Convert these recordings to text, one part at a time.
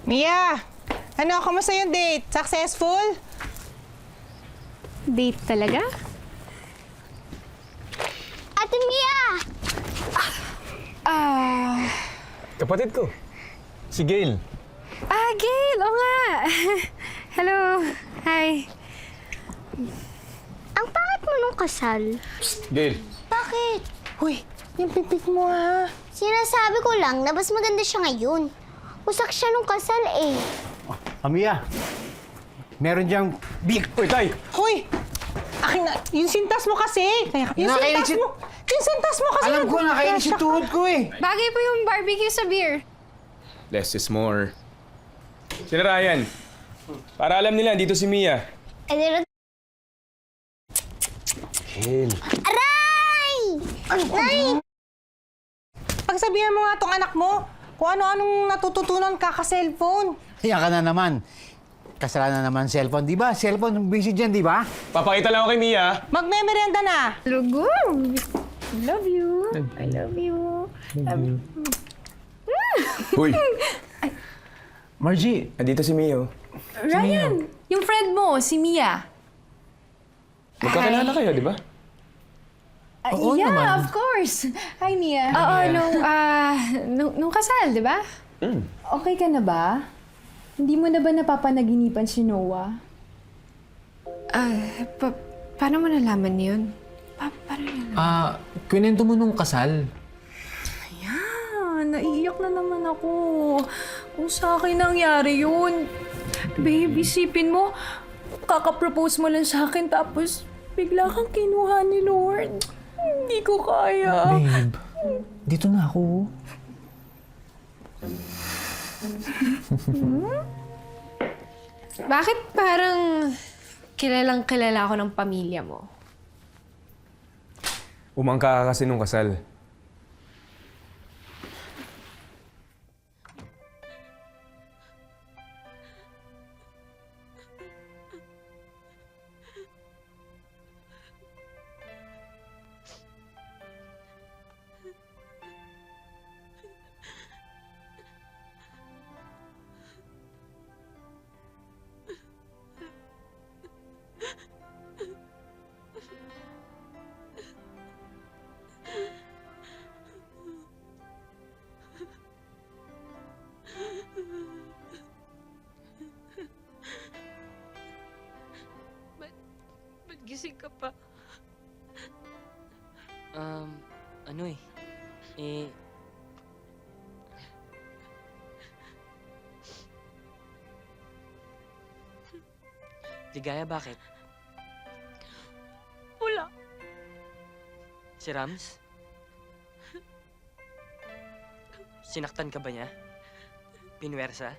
Mia! Ano, kamusta yung date? Successful? Date talaga? Ate Mia! Kapatid ko, si Gail. Gail! Oo nga! Hello! Hi! Ang pangit mo nung kasal. Gail. Bakit? Uy, yung pipik mo ha. Sinasabi ko lang na mas maganda siya ngayon. Usak siya nung kasal eh. Amiya, meron diyang big... Uy, Tay! Hoy! Akin na, yung sintas mo kasi. Kaya, yung Nakainis sintas mo. Yung sintas mo kasi. Alam ko, nakainis yung tuhod ko eh. Bagay po yung barbecue sa beer. Less is more. Sino Ryan? Para alam nila, dito si Mia. Eh, Gail. Aray! Aray! Pagsabihan mo nga tong anak mo kung ano-anong natututunan ka ka-cellphone. Kaya ka na naman. Kasalanan naman cellphone, di ba? Cellphone, busy dyan, di ba? Papakita lang ako kay Mia. Magmemeryenda na. Lugo! I love you. I love you. Uy, Margie, nandito si Mia. Oh. Ryan! Yung friend mo, si Mia. Magkakilala kayo, di ba? Oo yeah, naman. of course. Hi, Mia. Oo, nung kasal, di ba? Okay ka na ba? Hindi mo na ba napapanaginipan si Noah? Paano mo nalaman yun? Paano nalaman? Kwento mo nung kasal. Naiiyak na naman ako. Kung sa akin nangyari yun. Babe, isipin mo, kakapropose mo lang sa akin tapos bigla kang kinuha ni Lord. Hindi ko kaya. Babe, dito na ako. Bakit parang kilalang kilala ako ng pamilya mo? Umangka ka kasi nung kasal. Ba't gising ka pa? Ano eh? Ligaya, bakit? Wala. Si Rams? Sinaktan ka ba niya? Pinwersa?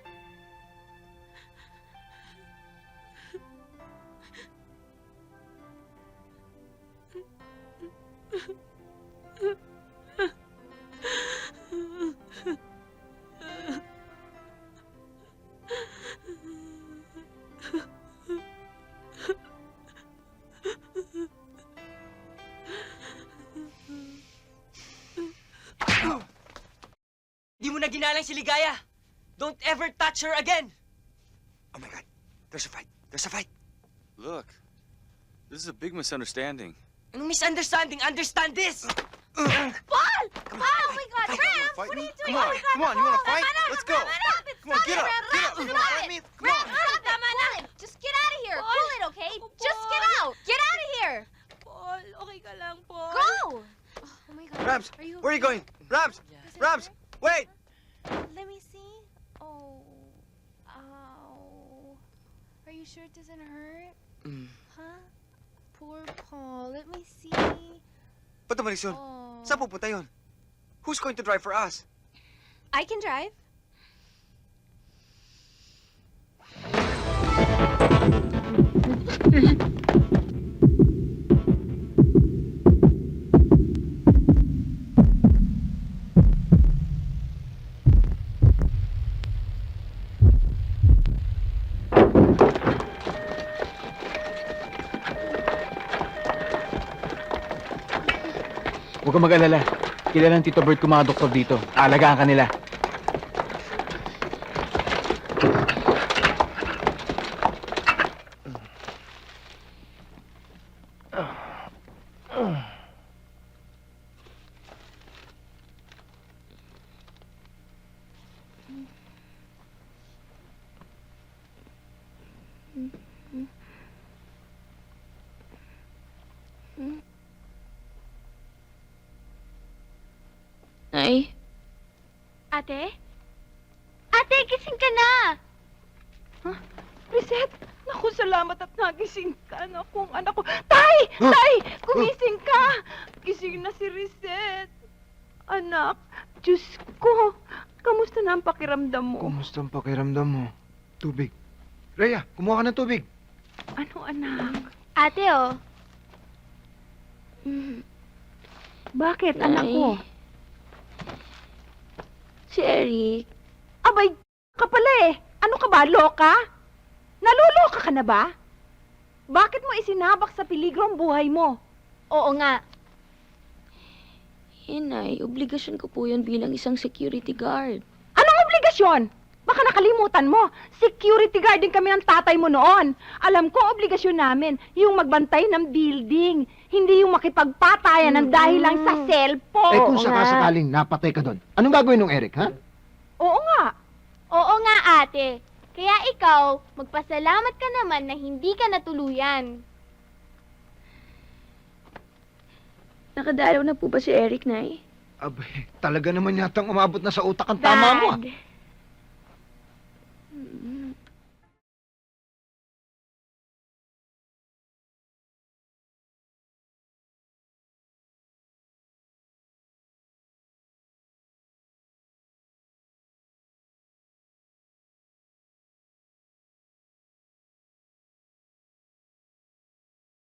Di mo na ginalang si Ligaya! Don't ever touch her again! Oh my God, there's a fight. There's a fight. Look, this is a big misunderstanding. Anong misunderstanding? Understand this! Paul! Oh my God, Rams! Fight What are me? you doing? Come on, Oh my God, come on, you wanna Paul, fight? tama na, Let's go. tama na. Come on, get Stop up, it, get Rams, up. You stop wanna it. fight me? Come Rams, on. stop it. Pull it. Just get out of here. Paul. Pull it, okay? Oh, Just get Paul. out. Get out of here. Paul, okay ka lang, Paul? Go! Oh my God. Rams, Are you where are you going? Rams, Does it Rams, hurt? wait. Let me see. Oh. Ow. Are you sure it doesn't hurt? Huh? Poor Paul. Let me see. Ba't umalis yun? Oh. Saan pupunta yun? Who's going to drive for us? I can drive. Huwag kang mag-alala. Kilala ng Tito Bert ko mga doktor dito. Aalagaan ka nila. Ate? Ate, gising ka na! Reset! Naku, salamat at nagising ka. Naku, ang anak ko. Tay! Tay! Gumising ka! Gising na si Reset. Anak, Diyos ko. Kamusta na ang pakiramdam mo? Kumusta ang pakiramdam mo? Tubig. Rhea, kumuha ka ng tubig. Ano, anak? Ate, oh. Bakit, anak ko? Si Eric. Abay, ka pala eh. Ano ka ba, loka? Naluloka ka na ba? Bakit mo isinabak sa peligro ang buhay mo? Oo nga. Inay, obligasyon ko po yun bilang isang security guard. Anong obligasyon? Baka nakalimutan mo, security guard din kami ng tatay mo noon. Alam ko, obligasyon namin, yung magbantay ng building, hindi yung makipagpatayan ng dahil lang sa cellphone. Eh kung sakasakaling napatay ka doon, anong gagawin ng Eric, ha? Oo nga. Oo nga, ate. Kaya ikaw, magpasalamat ka naman na hindi ka natuluyan. Nakadalaw na po ba si Eric, Nay? Abay, talaga naman yatang umabot na sa utak ang tama mo, ah. Dad,